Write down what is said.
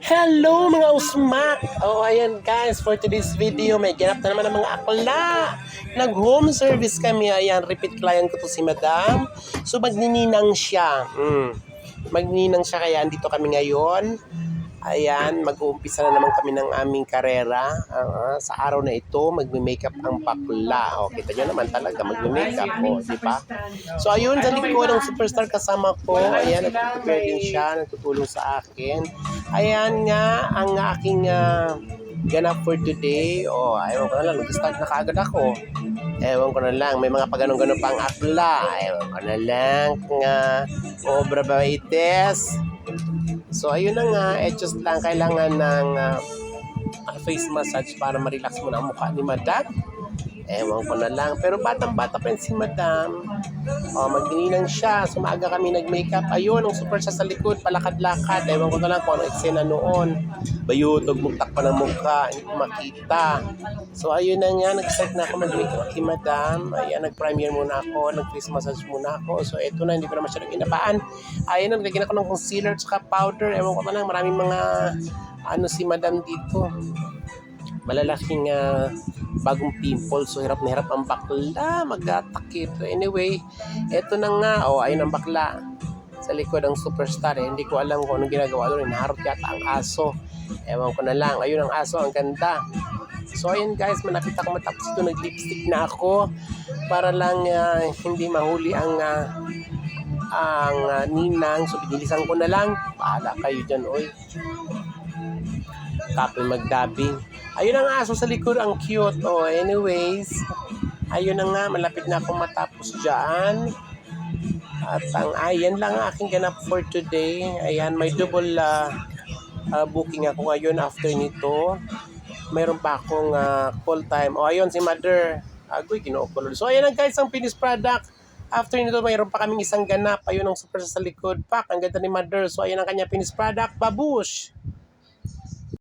Hello mga usmak! Ayan guys, for today's video, may ganap na naman ng mga akla. Nag-home service kami, ayan, repeat client ko to si Madam. So magnininang siya. Magnininang siya kaya andito kami ngayon. Ayan, mag-uumpisa na naman kami ng aming karera. Sa araw na ito, magme-makeup ang bakla. Kita nyo naman talaga, magme-makeup po, di ba? So ayun, sa likod ng superstar kasama ko. Ayan, nag-prepare din siya, nagtutulong sa akin. Ayan nga, ang aking ganap for today. Ewan ko na lang, nag-start na kaagad ako. Ewan ko na lang, may mga pag-ganong-ganon pang akla. Ewan ko na lang, kung obra ba ites. So ayun na nga, just lang kailangan ng face massage para ma-relax mo na ang mukha ni Madam. Ewan ko na lang. Pero batang-bata pa si Madam. Magdininang siya. So maaga kami nag-makeup. Ayun, ang super siya sa likod, palakad-lakad. Ewan ko na lang kung anong eksena noon. Bayutog, mugtak pa ng mukha. Hindi ko makita. So ayun na nga, nag-start na ako mag-makeup kay Madam. Ayan, nag-primer muna ako. Nag-face massage muna ako. So eto na, hindi ko na masyadong inabaan. Ayan, naglagyan ako ng concealer at powder. Ewan ko na lang, maraming mga si Madam dito. Malalaking bagong pimple, so hirap na hirap ang bakla magtatakip. So anyway, eto na nga, ayun ang bakla sa likod ang superstar. Hindi ko alam kung anong ginagawa doon. Naharap yata ang aso, ewan ko na lang. Ayun ang aso, ang ganda. So ayun guys, malapit ako matapos ito. Nag-lipstick na ako para lang hindi mahuli ang ninang. So binilisan ko na lang. Paala kayo dyan, kapoy magdabing. Ayun ang aso sa likod, ang cute. Anyways, ayun na nga, malapit na akong matapos dyan. At ayan lang ang aking ganap for today. Ayan, may double booking ako ngayon after nito. Mayroon pa akong call time. Ayun si Mother. Agoy, kinukulol. So ayan na guys, ang finished product. After nito, mayroon pa kaming isang ganap. Ayun ang super sa likod. Ang ganda ni Mother. So ayan ang kanya finished product. Babush!